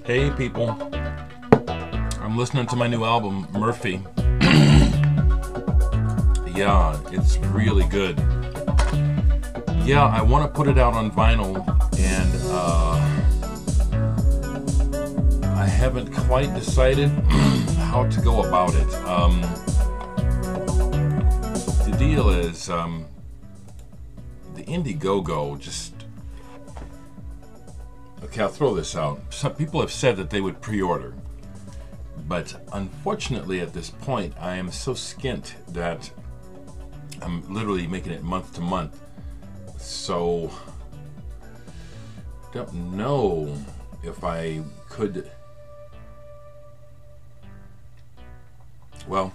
Hey people, I'm listening to my new album, Murphy. Yeah, it's really good. Yeah, I want to put it out on vinyl, and I haven't quite decided how to go about it. The deal is, the Indiegogo just... Okay, I'll throw this out. Some people have said that they would pre-order, but unfortunately at this point I am so skint that I'm literally making it month to month. So don't know if I could. Well,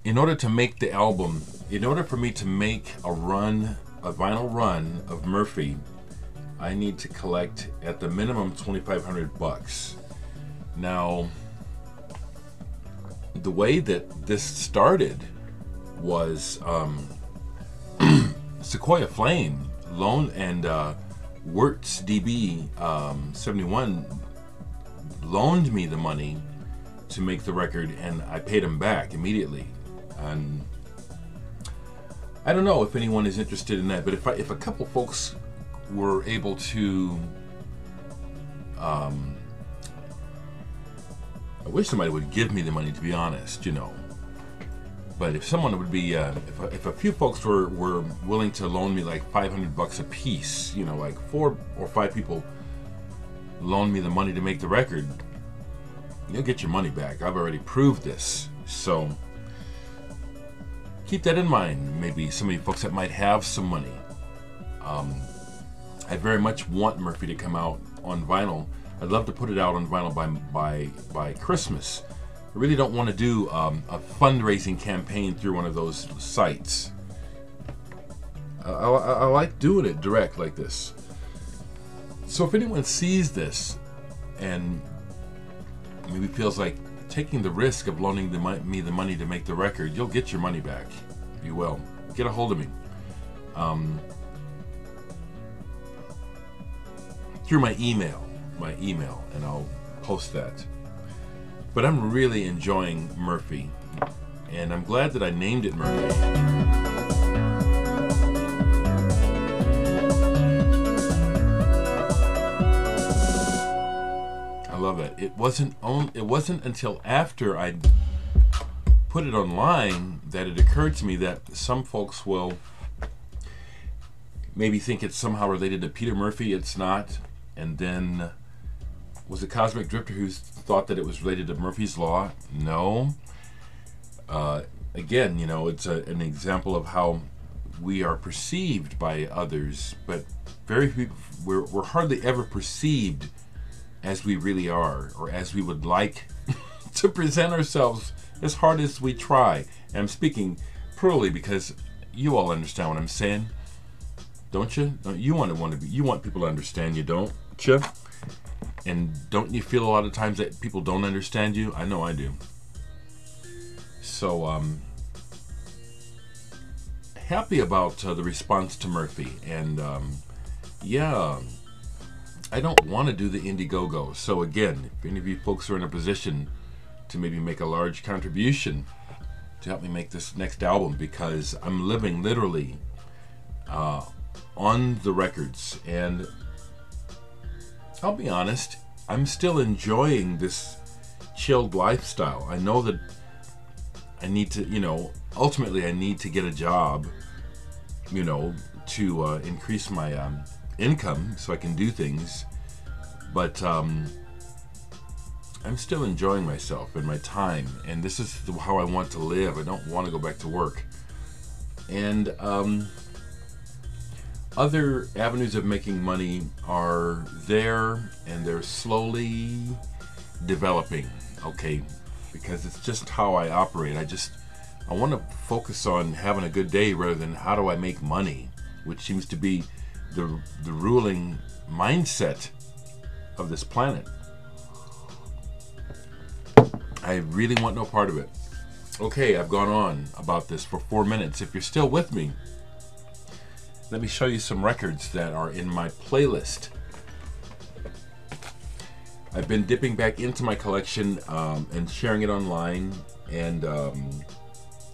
in order to make the album, in order for me to make a vinyl run of Murphy, I need to collect at the minimum $2,500. Now, the way that this started was Sequoia Flame loaned, and Wirtz DB 71 loaned me the money to make the record, and I paid him back immediately. And I don't know if anyone is interested in that, but if a couple folks were able to, I wish somebody would give me the money, to be honest, you know. But if someone would be, if a few folks were willing to loan me like $500 a piece, you know, like 4 or 5 people loan me the money to make the record, you'll get your money back. I've already proved this. So keep that in mind. Maybe some of you folks that might have some money. I very much want Murphy to come out on vinyl. I'd love to put it out on vinyl by Christmas. I really don't want to do a fundraising campaign through one of those sites. I like doing it direct like this. So if anyone sees this and maybe feels like taking the risk of loaning me the money to make the record, you'll get your money back. You will. Get a hold of me. Through my email, and I'll post that. But I'm really enjoying Murphy, and I'm glad that I named it Murphy. I love it. It wasn't until after I put it online that it occurred to me that some folks will maybe think it's somehow related to Peter Murphy. It's not. And then, was it Cosmic Drifter who thought that it was related to Murphy's Law? No. Again, you know, it's an example of how we are perceived by others, but we're hardly ever perceived as we really are, or as we would like to present ourselves, as hard as we try. And I'm speaking plurally because you all understand what I'm saying. Don't you? You want people to understand you, don't you? And don't you feel a lot of times that people don't understand you? I know I do. So, happy about the response to Murphy. And, yeah, I don't want to do the Indiegogo. So again, if any of you folks are in a position to maybe make a large contribution to help me make this next album, because I'm living literally on the records, and I'll be honest, I'm still enjoying this chilled lifestyle. I know that I need to, you know, ultimately I need to get a job, you know, to increase my income so I can do things, but I'm still enjoying myself and my time, and this is how I want to live. I don't want to go back to work. And other avenues of making money are there, and they're slowly developing, okay? Because it's just how I operate. I want to focus on having a good day rather than how do I make money, which seems to be the ruling mindset of this planet. I really want no part of it. Okay, I've gone on about this for 4 minutes. If you're still with me, let me show you some records that are in my playlist. I've been dipping back into my collection and sharing it online, and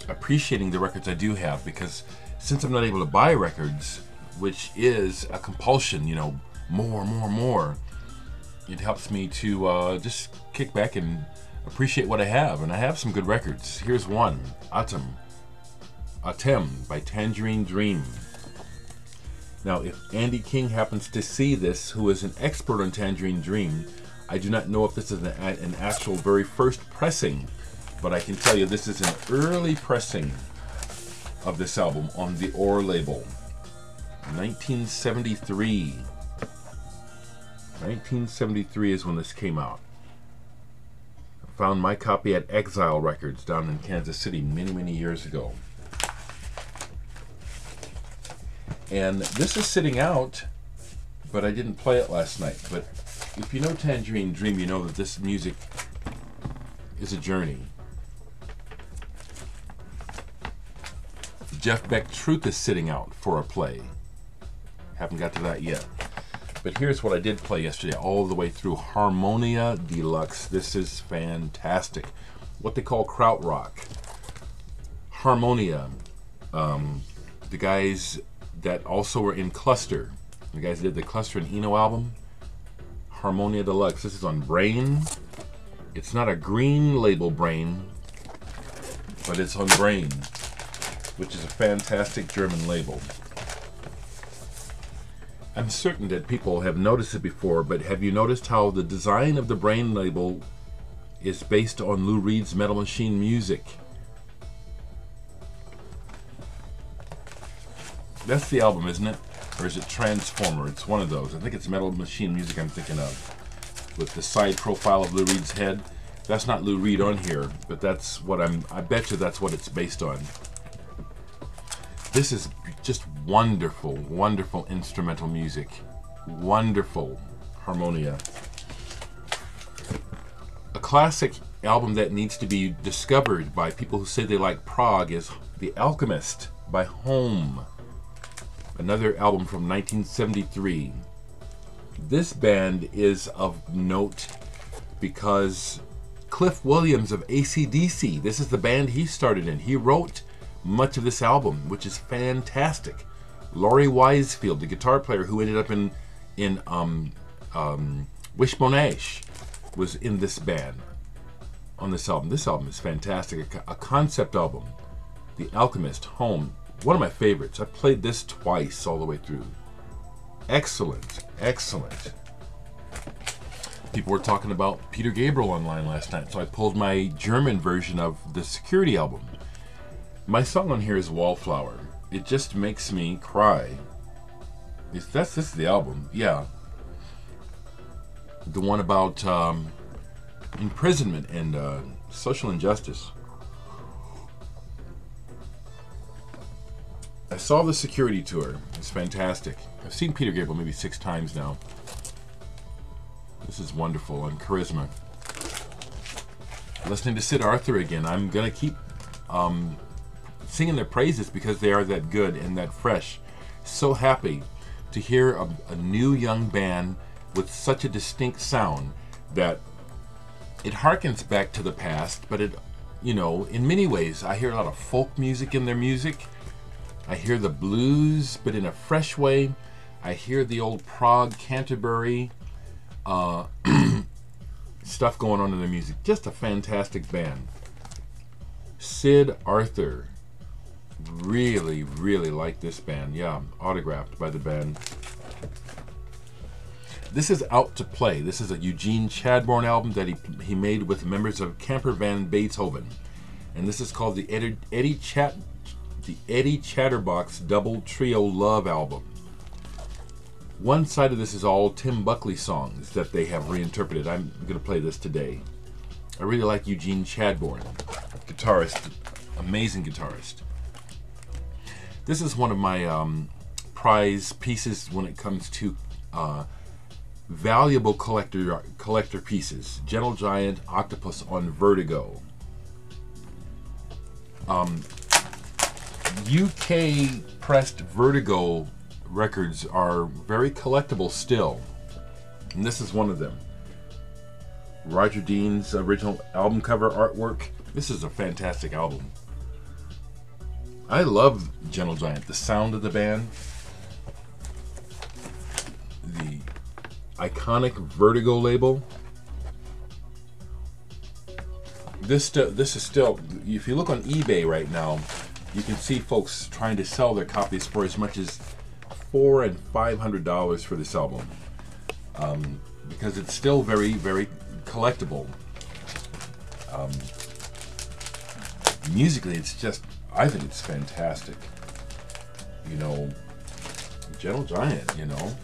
appreciating the records I do have, because since I'm not able to buy records, which is a compulsion, you know, more, it helps me to just kick back and appreciate what I have. And I have some good records. Here's one, Autumn by Tangerine Dream. Now, if Andy King happens to see this, who is an expert on Tangerine Dream, I do not know if this is an actual very first pressing, but I can tell you this is an early pressing of this album on the Or label. 1973. 1973 is when this came out. I found my copy at Exile Records down in Kansas City many years ago. And this is sitting out, but I didn't play it last night. But if you know Tangerine Dream, you know that this music is a journey. Jeff Beck Truth is sitting out for a play. Haven't got to that yet. But here's what I did play yesterday, all the way through Harmonia Deluxe. This is fantastic. What they call krautrock. Harmonia. The guys that also were in Cluster. The guys that did the Cluster and Eno album. Harmonia Deluxe. This is on Brain. It's not a green label Brain, but it's on Brain, which is a fantastic German label. I'm certain that people have noticed it before, but have you noticed how the design of the Brain label is based on Lou Reed's Metal Machine music? That's the album, isn't it? Or is it Transformer? It's one of those. I think it's Metal Machine music I'm thinking of, with the side profile of Lou Reed's head. That's not Lou Reed on here, but that's what I bet you that's what it's based on. This is just wonderful instrumental music. Wonderful Harmonia. A classic album that needs to be discovered by people who say they like prog is The Alchemist by Home. Another album from 1973. This band is of note because Cliff Williams of AC/DC, this is the band he started in. He wrote much of this album, which is fantastic. Laurie Wisefield, the guitar player who ended up in Wishbone Ash, was in this band on this album. This album is fantastic. A concept album. The Alchemist, Home. One of my favorites. I played this twice all the way through. Excellent. People were talking about Peter Gabriel online last night, so I pulled my German version of the Security album. My song on here is Wallflower. It just makes me cry. This is the album, yeah. The one about imprisonment and social injustice. I saw the Security tour. It's fantastic. I've seen Peter Gabriel maybe 6 times now. This is wonderful on Charisma. Listening to Sid Arthur again. I'm gonna keep singing their praises because they are that good and that fresh. So happy to hear a new young band with such a distinct sound that it harkens back to the past, but it, you know, in many ways, I hear a lot of folk music in their music. I hear the blues, but in a fresh way. I hear the old prog, Canterbury stuff going on in their music. Just a fantastic band. Sid Arthur. Really like this band. Yeah, autographed by the band. This is Out to Play. This is a Eugene Chadbourne album that he made with members of Camper Van Beethoven. And this is called the Eddie Chatterbox Double Trio Love album. One side of this is all Tim Buckley songs that they have reinterpreted. I'm going to play this today. I really like Eugene Chadbourne, guitarist, amazing guitarist. This is one of my prize pieces when it comes to valuable collector pieces. Gentle Giant Octopus on Vertigo. UK pressed Vertigo records are very collectible still, and this is one of them. Roger Dean's original album cover artwork. This is a fantastic album. I love Gentle Giant. The sound of the band, the iconic Vertigo label. This is still, if you look on eBay right now, you can see folks trying to sell their copies for as much as $400 and $500 for this album, because it's still very, very collectible. Musically, it's just, I think it's fantastic. You know, Gentle Giant, you know.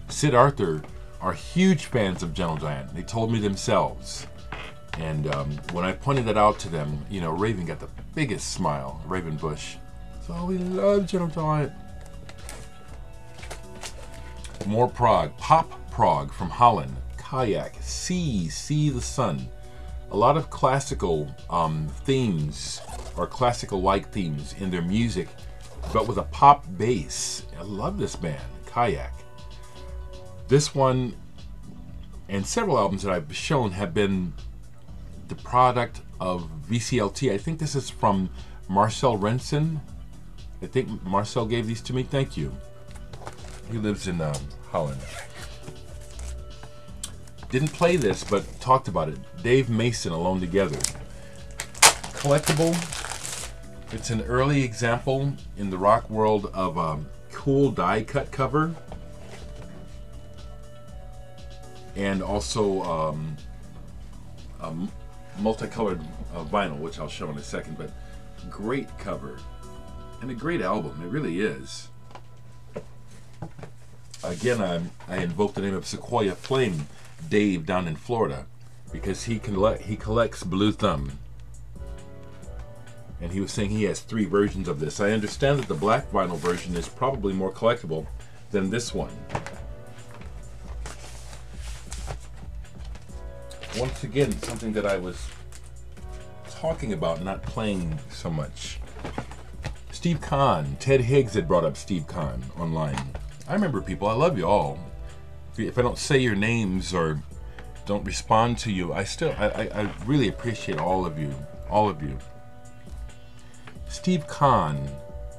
Sid Arthur are huge fans of Gentle Giant. They told me themselves. And when I pointed that out to them, you know, Raven got the biggest smile. Raven Bush. So we love Gentle Giant. More prog. Pop prog from Holland. Kayak. See the sun. A lot of classical themes, or classical-like themes in their music, but with a pop bass. I love this band, Kayak. This one and several albums that I've shown have been the product of VCLT. I think this is from Marcel Rensen. I think Marcel gave these to me. Thank you. He lives in Holland. Didn't play this, but talked about it. Dave Mason, Alone Together. Collectible. It's an early example in the rock world of a cool die cut cover. And also multicolored vinyl, which I'll show in a second, but great cover. And a great album, it really is. Again, I invoke the name of Sequoia Flame Dave down in Florida, because he collects Blue Thumb. And he was saying he has 3 versions of this. I understand that the black vinyl version is probably more collectible than this one. Once again, something that I was talking about, not playing so much. Steve Kahn. Ted Higgs had brought up Steve Kahn online. I remember people. I love you all. If I don't say your names or don't respond to you, I really appreciate all of you. All of you. Steve Kahn,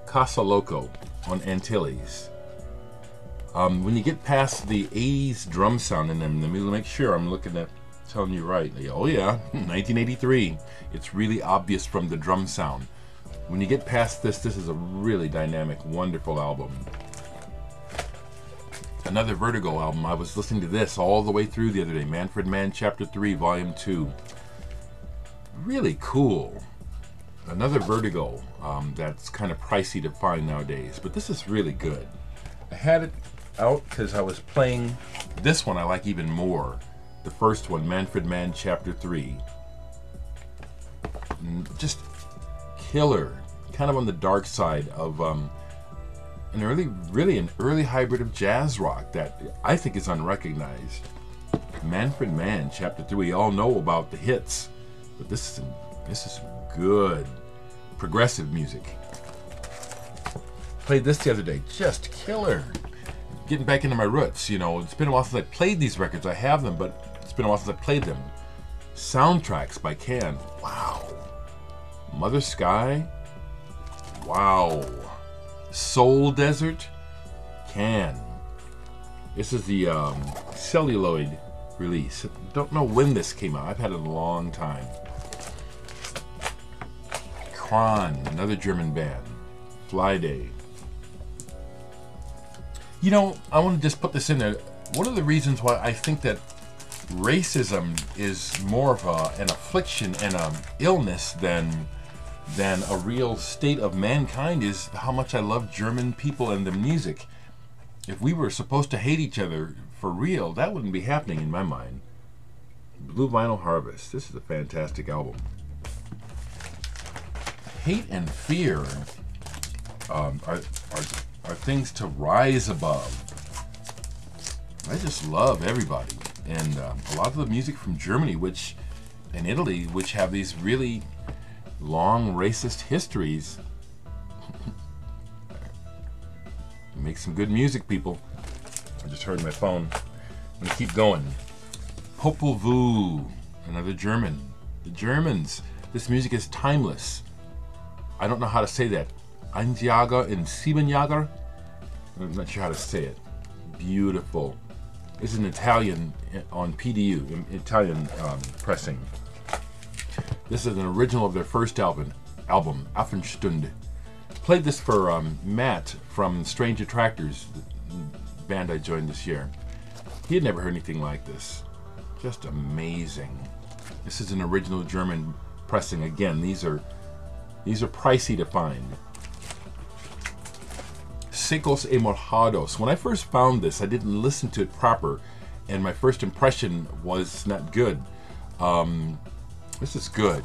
Casa Loco on Antilles. When you get past the 80s drum sound in them, let me make sure I'm looking at, telling you right. Oh yeah, 1983. It's really obvious from the drum sound. When you get past this, this is a really dynamic, wonderful album. Another Vertigo album. I was listening to this all the way through the other day. Manfred Mann, Chapter 3, Volume 2. Really cool. Another Vertigo that's kind of pricey to find nowadays, but this is really good. I had it out because I was playing this one I like even more. The first one, Manfred Mann, Chapter 3. Just killer. Kind of on the dark side of an early hybrid of jazz rock that I think is unrecognized. Manfred Mann, Chapter 3. We all know about the hits, but this is good progressive music. Played this the other day, just killer. Getting back into my roots, you know. It's been a while since I played these records. I have them, but it's been a while since I played them. Soundtracks by Can. Wow. Mother Sky. Wow. Soul Desert. Can. This is the celluloid release. Don't know when this came out. I've had it a long time. Kron, another German band. Fly Day. You know, I want to just put this in there. One of the reasons why I think that racism is more of an affliction and an illness than a real state of mankind is how much I love German people and the music. If we were supposed to hate each other for real, that wouldn't be happening in my mind. Blue Vinyl Harvest. This is a fantastic album. Hate and fear are things to rise above. I just love everybody. And a lot of the music from Germany and Italy, which have these really long racist histories. Make some good music, people. I just heard my phone. I'm gonna keep going. Popol Vuh, another German. The Germans. This music is timeless. I don't know how to say that. Einjager and Siebenjager? I'm not sure how to say it. Beautiful. This is an Italian on PDU, Italian pressing. This is an original of their first album, Affenstunde. Played this for Matt from Strange Attractors, the band I joined this year. He had never heard anything like this. Just amazing. This is an original German pressing. Again, these are pricey to find. Secos e Mojados. When I first found this, I didn't listen to it proper, and my first impression was not good. This is good.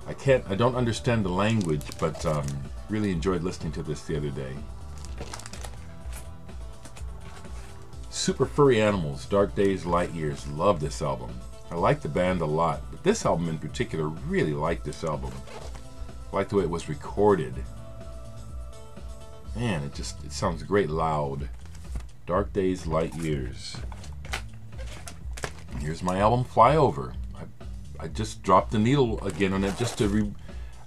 I don't understand the language, but really enjoyed listening to this the other day. Super Furry Animals, Dark Days, Light Years. Love this album. I like the band a lot, but this album in particular, really like this album. I like the way it was recorded. Man, it sounds great loud. Dark Days, Light Years. Here's my album, Flyover. I just dropped the needle again on it just to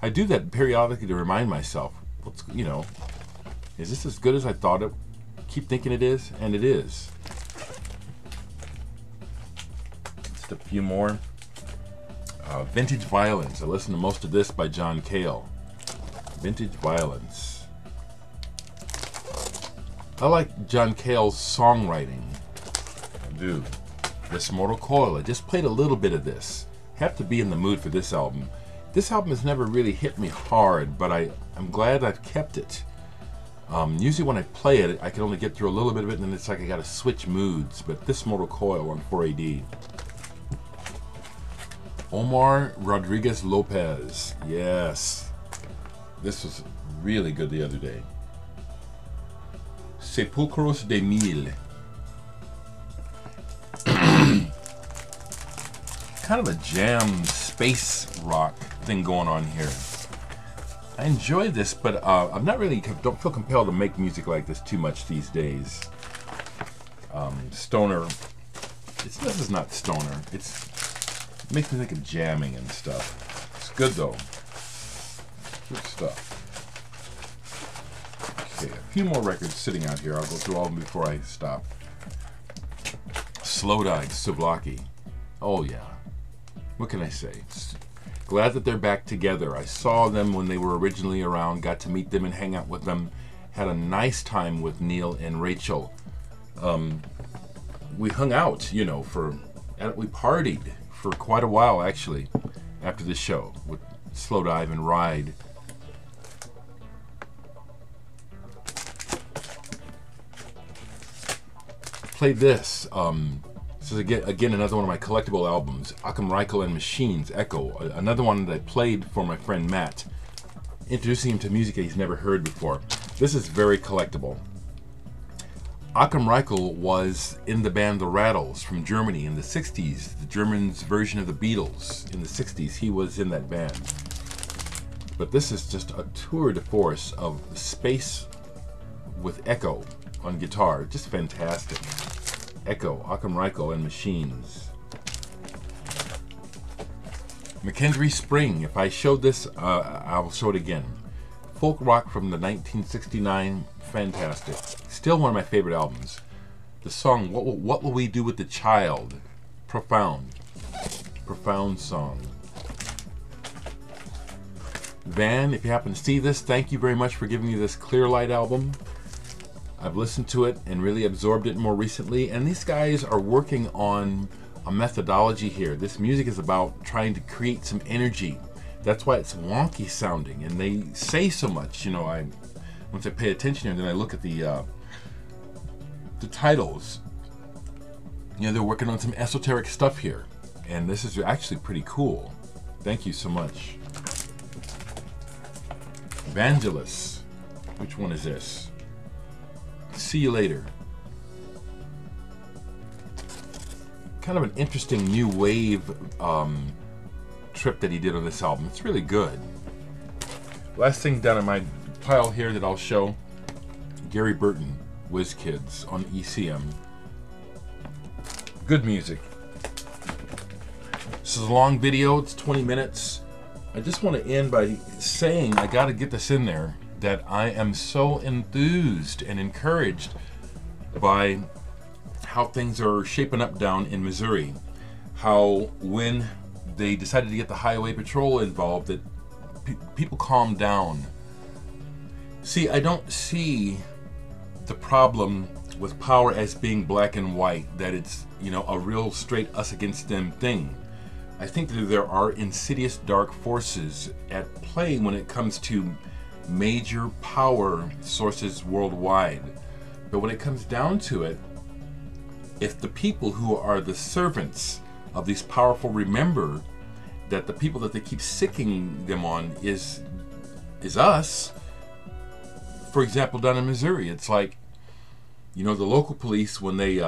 I do that periodically to remind myself, is this as good as I thought it? Keep thinking it is, and it is. Just a few more. Vintage Violence. I listened to most of this by John Cale. Vintage Violence. I like John Cale's songwriting. I do. This Mortal Coil. I just played a little bit of this. Have to be in the mood for this album. This album has never really hit me hard, but I'm glad I've kept it. Usually when I play it, I can only get through a little bit of it, and then it's like I gotta switch moods. But this Mortal Coil on 4AD. Omar Rodriguez Lopez. Yes. This was really good the other day. Sepulcros de Mil. Kind of a jam space rock thing going on here. I enjoy this, but I'm not really, don't feel compelled to make music like this too much these days. Stoner, this is not stoner. It makes me think of jamming and stuff. It's good though. Good stuff. Okay, a few more records sitting out here. I'll go through all of them before I stop. Slowdive, Souvlaki. Oh yeah. What can I say? Glad that they're back together. I saw them when they were originally around, got to meet them and hang out with them. Had a nice time with Neil and Rachel. We hung out, we partied for quite a while actually after the show with Slowdive and Ride. Played this. This is again another one of my collectible albums, Achim Reichel and Machines, Echo. Another one that I played for my friend Matt, introducing him to music that he's never heard before. This is very collectible. Achim Reichel was in the band The Rattles from Germany in the 60s, the Germans' version of the Beatles in the 60s. He was in that band. But this is just a tour de force of space with Echo on guitar. Just fantastic. Echo, Achim Reichel and Machines. McKendree Spring. If I showed this, I will show it again. Folk rock from the 1969. Fantastic. Still one of my favorite albums. The song, What Will We Do With the Child? Profound. Profound song. Van, if you happen to see this, thank you very much for giving me this Clear Light album. I've listened to it and really absorbed it more recently, and these guys are working on a methodology here. This music is about trying to create some energy. That's why it's wonky sounding, and they say so much. Once I pay attention and then I look at the titles, they're working on some esoteric stuff here, and this is actually pretty cool. Thank you so much. Vangelis. Which one is this? See You Later. Kind of an interesting new wave trip that he did on this album. It's really good. Last thing down in my pile here that I'll show, Gary Burton, WizKids on ECM. Good music. This is a long video, it's 20 minutes. I just want to end by saying, I got to get this in there, that I am so enthused and encouraged by how things are shaping up down in Missouri. How when they decided to get the highway patrol involved, that people calmed down. See, I don't see the problem with power as being black and white, that it's, you know, a real straight us against them thing. I think that there are insidious dark forces at play when it comes to major power sources worldwide. But when it comes down to it, if the people who are the servants of these powerful remember that the people that they keep sicking them on is us. For example, down in Missouri, it's like, you know, the local police, when they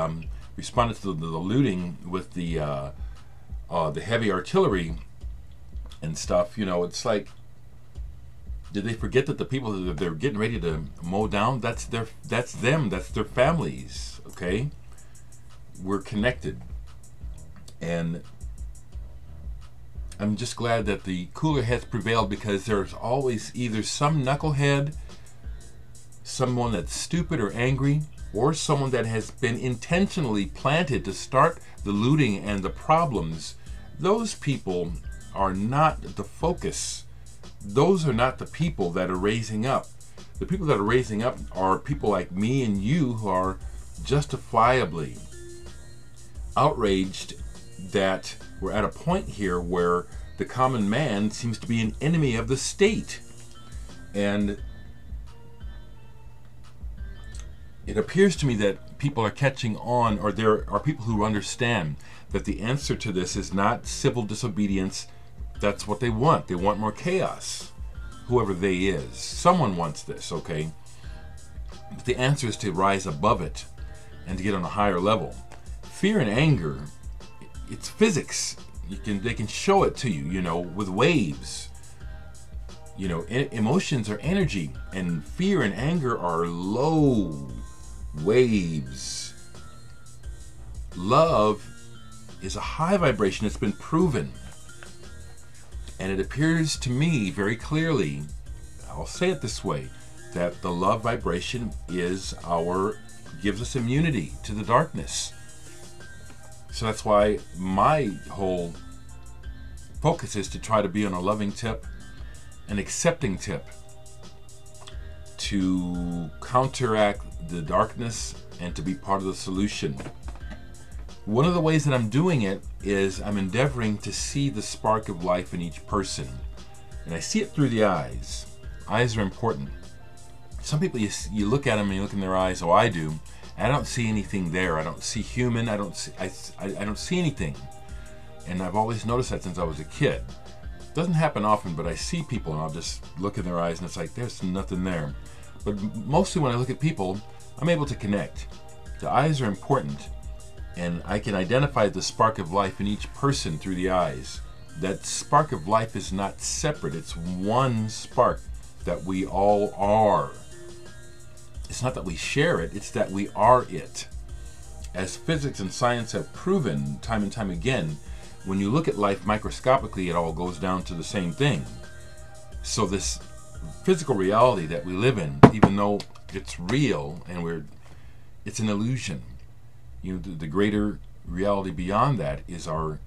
responded to the looting with the heavy artillery and stuff, you know, it's like, did they forget that the people that they're getting ready to mow down, that's them, that's their families, okay? We're connected. And I'm just glad that the cooler heads prevailed, because there's always either some knucklehead, someone that's stupid or angry, or someone that has been intentionally planted to start the looting and the problems. Those people are not the focus. Those are not the people that are raising up. The people that are raising up are people like me and you, who are justifiably outraged that we're at a point here where the common man seems to be an enemy of the state. And it appears to me that people are catching on, or there are people who understand that the answer to this is not civil disobedience. That's what they want. They want more chaos. Whoever they is. Someone wants this, okay? But the answer is to rise above it and to get on a higher level. Fear and anger, it's physics. They can show it to you, you know, with waves. You know, emotions are energy, and fear and anger are low waves. Love is a high vibration. It's been proven. And it appears to me very clearly, I'll say it this way, that the love vibration gives us immunity to the darkness. So that's why my whole focus is to try to be on a loving tip, an accepting tip, to counteract the darkness and to be part of the solution. One of the ways that I'm doing it is I'm endeavoring to see the spark of life in each person. And I see it through the eyes. Eyes are important. Some people, you look at them and you look in their eyes, oh, I do. I don't see anything there. I don't see human. I don't see anything. And I've always noticed that since I was a kid. It doesn't happen often, but I see people and I'll just look in their eyes and it's like, there's nothing there. But mostly when I look at people, I'm able to connect. The eyes are important, and I can identify the spark of life in each person through the eyes. That spark of life is not separate. It's one spark that we all are. It's not that we share it, it's that we are it. As physics and science have proven time and time again, when you look at life microscopically, it all goes down to the same thing. So this physical reality that we live in, even though it's real and it's an illusion. You know, the greater reality beyond that is our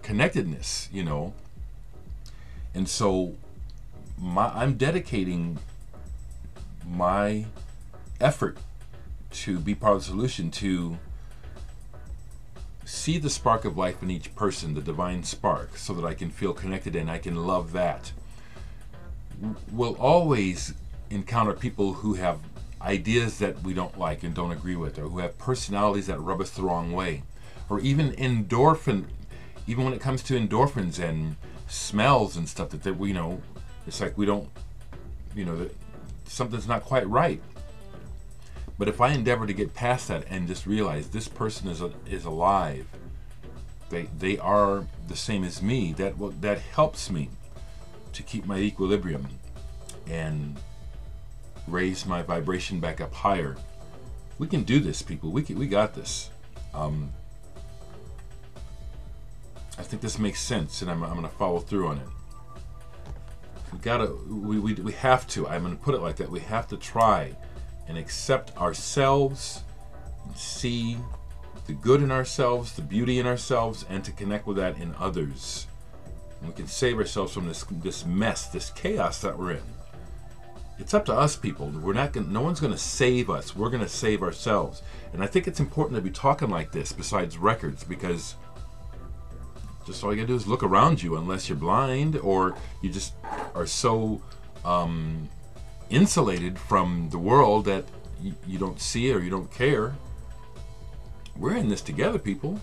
connectedness, you know. And so I'm dedicating my effort to be part of the solution, to see the spark of life in each person, the divine spark, so that I can feel connected and I can love that. We'll always encounter people who have ideas that we don't like and don't agree with, or who have personalities that rub us the wrong way, or even even when it comes to endorphins and smells and stuff, that we, you know, it's like we don't, you know, that something's not quite right. But if I endeavor to get past that and just realize this person is alive, they are the same as me, that helps me to keep my equilibrium and raise my vibration back up higher. We can do this, people. We got this. I think this makes sense, and I'm going to follow through on it. We have to, I'm going to put it like that, we have to try and accept ourselves, and see the good in ourselves, the beauty in ourselves, and to connect with that in others. And we can save ourselves from this mess, this chaos that we're in. It's up to us, people. No one's going to save us. We're going to save ourselves. And I think it's important to be talking like this besides records, because just all you got to do is look around you, unless you're blind or you just are so insulated from the world that you don't see it or you don't care. We're in this together, people.